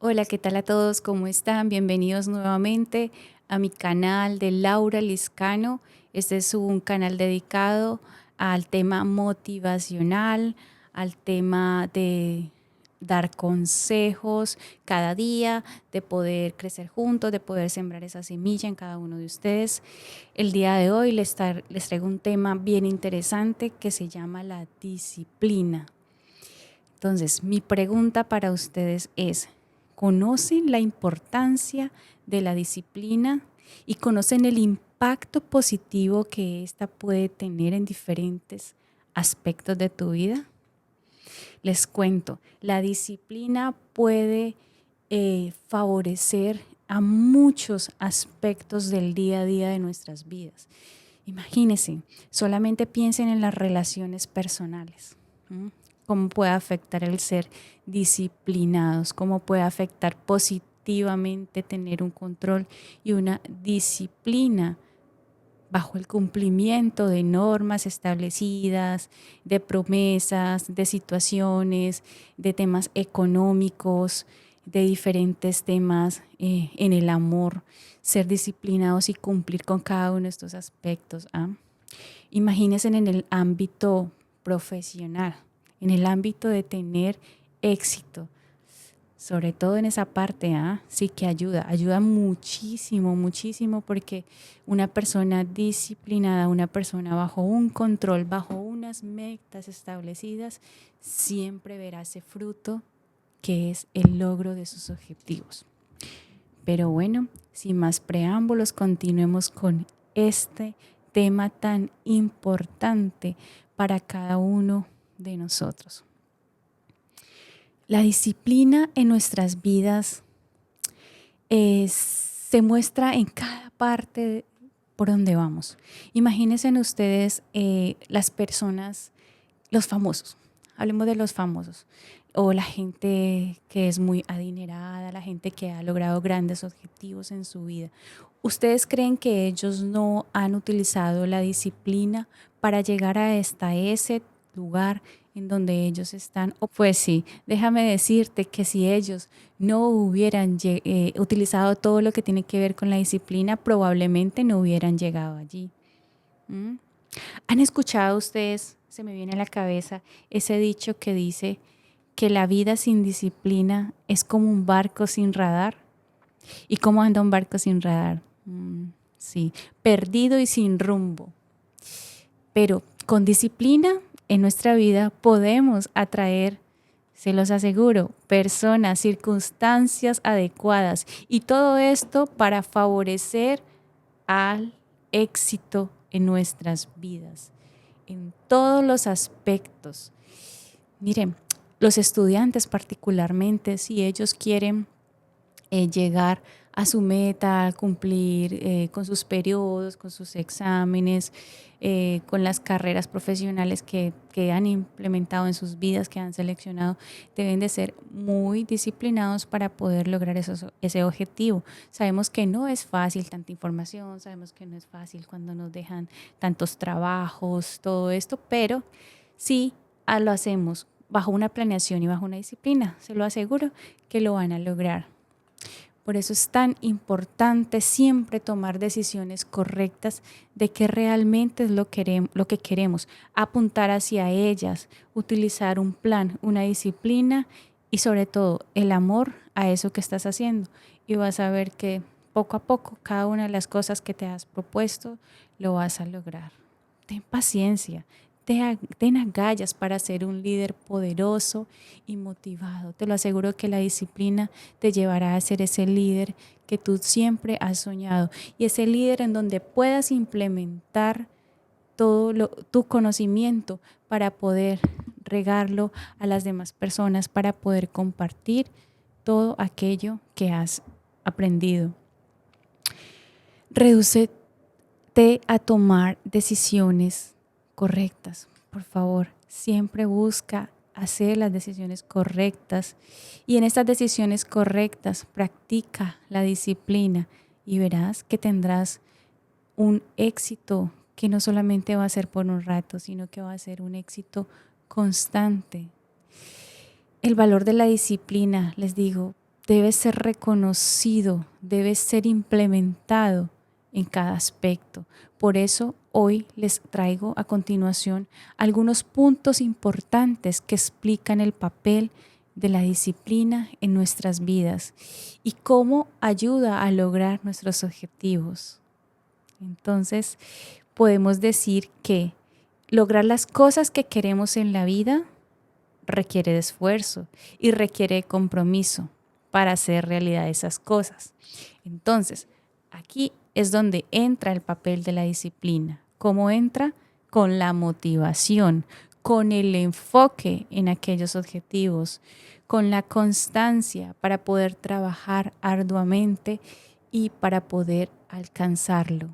Hola, ¿qué tal a todos? ¿Cómo están? Bienvenidos nuevamente a mi canal de Laura Liscano. Este es un canal dedicado al tema motivacional, al tema de dar consejos cada día, de poder crecer juntos, de poder sembrar esa semilla en cada uno de ustedes. El día de hoy les traigo un tema bien interesante que se llama la disciplina. Entonces, mi pregunta para ustedes es, ¿conocen la importancia de la disciplina y conocen el impacto positivo que ésta puede tener en diferentes aspectos de tu vida? Les cuento, la disciplina puede favorecer a muchos aspectos del día a día de nuestras vidas. Imagínense, solamente piensen en las relaciones personales. ¿Mm? Cómo puede afectar el ser disciplinados, cómo puede afectar positivamente tener un control y una disciplina bajo el cumplimiento de normas establecidas, de promesas, de situaciones, de temas económicos, de diferentes temas en el amor, ser disciplinados y cumplir con cada uno de estos aspectos. Imagínense en el ámbito profesional, en el ámbito de tener éxito, sobre todo en esa parte, sí que ayuda muchísimo, muchísimo, porque una persona disciplinada, una persona bajo un control, bajo unas metas establecidas, siempre verá ese fruto que es el logro de sus objetivos. Pero bueno, sin más preámbulos, continuemos con este tema tan importante para cada uno de nosotros. La disciplina en nuestras vidas se muestra en cada parte por donde vamos. Imagínense ustedes las personas, los famosos, hablemos de los famosos, o la gente que es muy adinerada, la gente que ha logrado grandes objetivos en su vida. ¿Ustedes creen que ellos no han utilizado la disciplina para llegar hasta ese lugar en donde ellos están? Pues sí, déjame decirte que si ellos no hubieran utilizado todo lo que tiene que ver con la disciplina, probablemente no hubieran llegado allí. ¿Mm? ¿Han escuchado ustedes, se me viene a la cabeza, ese dicho que dice que la vida sin disciplina es como un barco sin radar? ¿Y cómo anda un barco sin radar? Sí, perdido y sin rumbo. Pero con disciplina en nuestra vida podemos atraer, se los aseguro, personas, circunstancias adecuadas. Y todo esto para favorecer al éxito en nuestras vidas, en todos los aspectos. Miren, los estudiantes particularmente, si ellos quieren llegar a su meta, cumplir con sus periodos, con sus exámenes, con las carreras profesionales que han implementado en sus vidas, que han seleccionado, deben de ser muy disciplinados para poder lograr ese objetivo. Sabemos que no es fácil tanta información, sabemos que no es fácil cuando nos dejan tantos trabajos, todo esto, pero sí lo hacemos bajo una planeación y bajo una disciplina, se lo aseguro que lo van a lograr. Por eso es tan importante siempre tomar decisiones correctas de qué realmente es lo que queremos, apuntar hacia ellas, utilizar un plan, una disciplina y sobre todo el amor a eso que estás haciendo. Y vas a ver que poco a poco cada una de las cosas que te has propuesto lo vas a lograr. Ten paciencia, ten agallas para ser un líder poderoso y motivado. Te lo aseguro que la disciplina te llevará a ser ese líder que tú siempre has soñado y ese líder en donde puedas implementar tu conocimiento para poder regarlo a las demás personas, para poder compartir todo aquello que has aprendido. Redúcete a tomar decisiones correctas. Por favor, siempre busca hacer las decisiones correctas y en estas decisiones correctas practica la disciplina y verás que tendrás un éxito que no solamente va a ser por un rato, sino que va a ser un éxito constante. El valor de la disciplina, les digo, debe ser reconocido, debe ser implementado en cada aspecto. Por eso hoy les traigo a continuación algunos puntos importantes que explican el papel de la disciplina en nuestras vidas y cómo ayuda a lograr nuestros objetivos. Entonces, podemos decir que lograr las cosas que queremos en la vida requiere de esfuerzo y requiere de compromiso para hacer realidad esas cosas. Entonces, aquí es donde entra el papel de la disciplina. ¿Cómo entra? Con la motivación, con el enfoque en aquellos objetivos, con la constancia para poder trabajar arduamente y para poder alcanzarlo.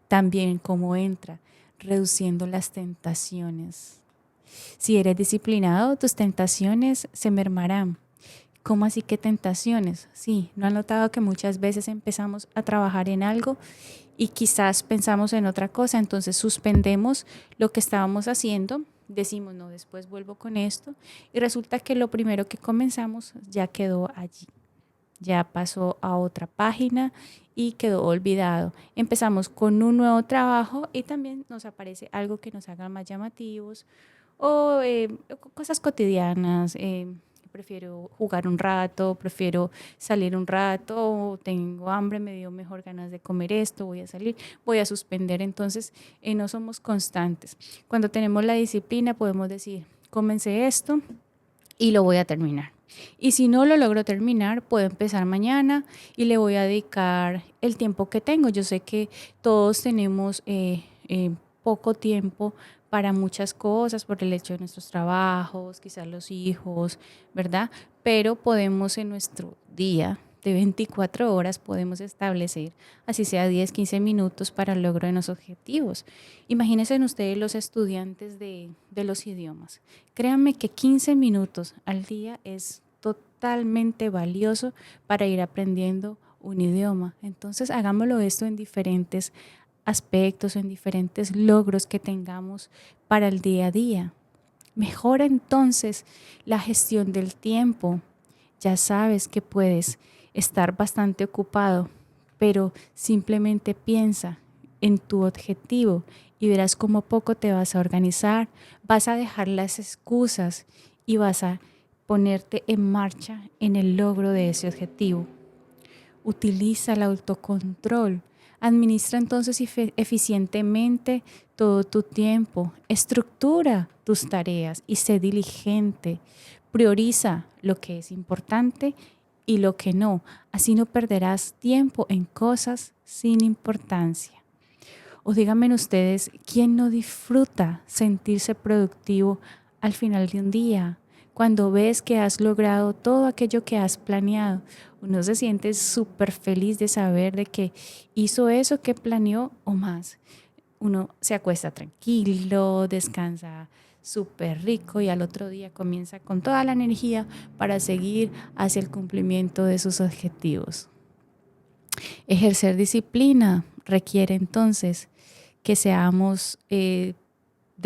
También cómo entra, reduciendo las tentaciones. Si eres disciplinado, tus tentaciones se mermarán. ¿Cómo así que tentaciones? Sí, ¿no han notado que muchas veces empezamos a trabajar en algo y quizás pensamos en otra cosa? Entonces suspendemos lo que estábamos haciendo, decimos, no, después vuelvo con esto, y resulta que lo primero que comenzamos ya quedó allí, ya pasó a otra página y quedó olvidado. Empezamos con un nuevo trabajo y también nos aparece algo que nos haga más llamativos o cosas cotidianas. Prefiero jugar un rato, prefiero salir un rato, tengo hambre, me dio mejor ganas de comer esto, voy a salir, voy a suspender. Entonces, no somos constantes. Cuando tenemos la disciplina podemos decir, comencé esto y lo voy a terminar. Y si no lo logro terminar, puedo empezar mañana y le voy a dedicar el tiempo que tengo. Yo sé que todos tenemos poco tiempo para muchas cosas por el hecho de nuestros trabajos, quizás los hijos, ¿verdad? Pero podemos en nuestro día de 24 horas podemos establecer, así sea 10, 15 minutos para el logro de nuestros objetivos. Imagínense ustedes los estudiantes de los idiomas. Créanme que 15 minutos al día es totalmente valioso para ir aprendiendo un idioma. Entonces hagámoslo esto en diferentes aspectos, en diferentes logros que tengamos para el día a día. Mejora entonces la gestión del tiempo. Ya sabes que puedes estar bastante ocupado, pero simplemente piensa en tu objetivo y verás cómo poco te vas a organizar, vas a dejar las excusas y vas a ponerte en marcha en el logro de ese objetivo. Utiliza el autocontrol. Administra entonces eficientemente todo tu tiempo. Estructura tus tareas y sé diligente. Prioriza lo que es importante y lo que no. Así no perderás tiempo en cosas sin importancia. O díganme ustedes, ¿quién no disfruta sentirse productivo al final de un día? Cuando ves que has logrado todo aquello que has planeado, uno se siente súper feliz de saber de que hizo eso que planeó o más. Uno se acuesta tranquilo, descansa súper rico y al otro día comienza con toda la energía para seguir hacia el cumplimiento de sus objetivos. Ejercer disciplina requiere entonces que seamos de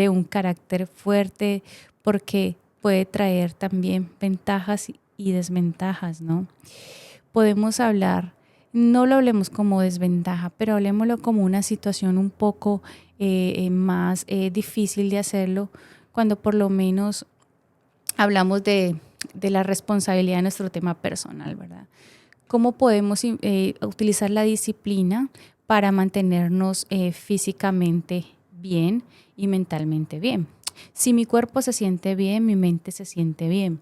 un carácter fuerte porque puede traer también ventajas y desventajas, ¿no? Podemos hablar, no lo hablemos como desventaja, pero hablemoslo como una situación un poco más difícil de hacerlo cuando por lo menos hablamos de la responsabilidad de nuestro tema personal, ¿verdad? ¿Cómo podemos utilizar la disciplina para mantenernos físicamente bien y mentalmente bien? Si mi cuerpo se siente bien, mi mente se siente bien.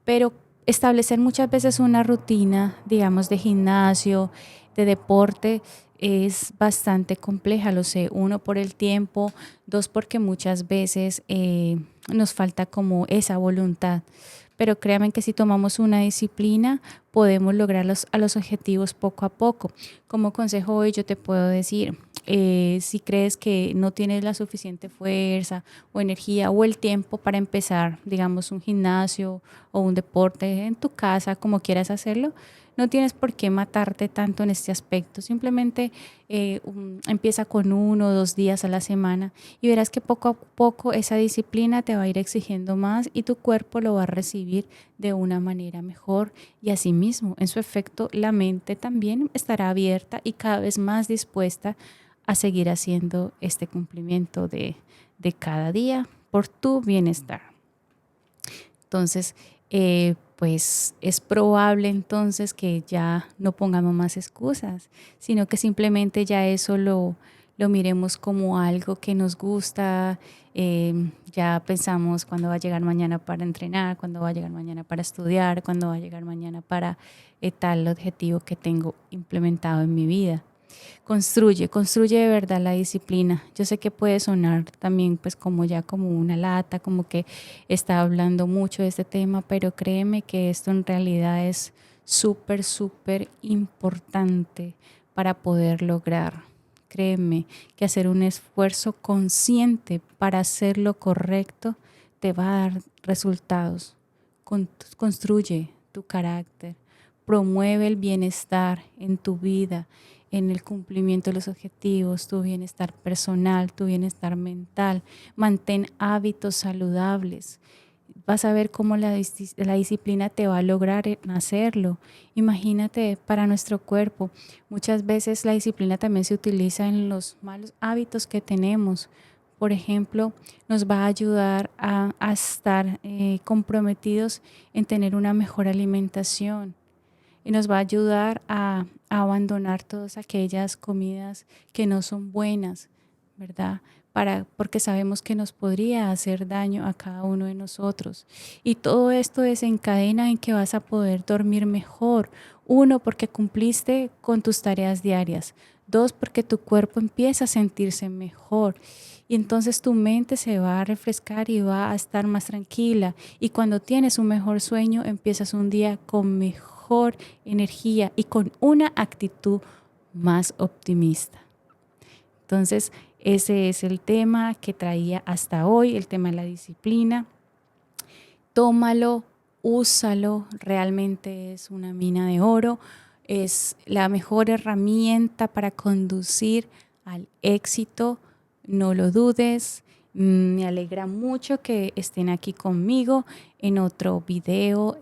Pero establecer muchas veces una rutina, digamos, de gimnasio, de deporte, es bastante compleja, lo sé. Uno, por el tiempo, dos, porque muchas veces nos falta como esa voluntad. Pero créanme que si tomamos una disciplina, podemos lograr a los objetivos poco a poco. Como consejo hoy yo te puedo decir, si crees que no tienes la suficiente fuerza o energía o el tiempo para empezar, digamos, un gimnasio o un deporte en tu casa, como quieras hacerlo. No tienes por qué matarte tanto en este aspecto. Simplemente empieza con 1 o 2 días a la semana y verás que poco a poco esa disciplina te va a ir exigiendo más y tu cuerpo lo va a recibir de una manera mejor. Y asimismo, en su efecto, la mente también estará abierta y cada vez más dispuesta a seguir haciendo este cumplimiento de cada día por tu bienestar. Entonces, pues es probable entonces que ya no pongamos más excusas, sino que simplemente ya eso lo miremos como algo que nos gusta. Ya pensamos cuándo va a llegar mañana para entrenar, cuándo va a llegar mañana para estudiar, cuándo va a llegar mañana para tal objetivo que tengo implementado en mi vida. Construye de verdad la disciplina. Yo sé que puede sonar también pues como ya como una lata, como que está hablando mucho de este tema, pero créeme que esto en realidad es súper, súper importante para poder lograr. Créeme que hacer un esfuerzo consciente para hacer lo correcto te va a dar resultados. Construye tu carácter, promueve el bienestar en tu vida, en el cumplimiento de los objetivos, tu bienestar personal, tu bienestar mental. Mantén hábitos saludables. Vas a ver cómo la disciplina te va a lograr hacerlo. Imagínate para nuestro cuerpo. Muchas veces la disciplina también se utiliza en los malos hábitos que tenemos. Por ejemplo, nos va a ayudar a estar comprometidos en tener una mejor alimentación y nos va a ayudar a abandonar todas aquellas comidas que no son buenas, ¿verdad? Porque sabemos que nos podría hacer daño a cada uno de nosotros. Y todo esto desencadena en que vas a poder dormir mejor. 1, porque cumpliste con tus tareas diarias. 2, porque tu cuerpo empieza a sentirse mejor. Y entonces tu mente se va a refrescar y va a estar más tranquila. Y cuando tienes un mejor sueño, empiezas un día con mejor energía y con una actitud más optimista. Entonces, ese es el tema que traía hasta hoy, el tema de la disciplina. Tómalo, úsalo, realmente es una mina de oro, es la mejor herramienta para conducir al éxito, no lo dudes. Me alegra mucho que estén aquí conmigo en otro video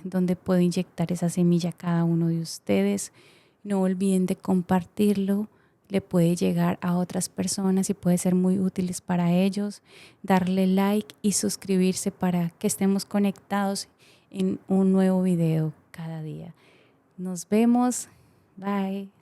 donde puedo inyectar esa semilla a cada uno de ustedes. No olviden de compartirlo, le puede llegar a otras personas y puede ser muy útiles para ellos. Darle like y suscribirse para que estemos conectados en un nuevo video cada día. Nos vemos. Bye.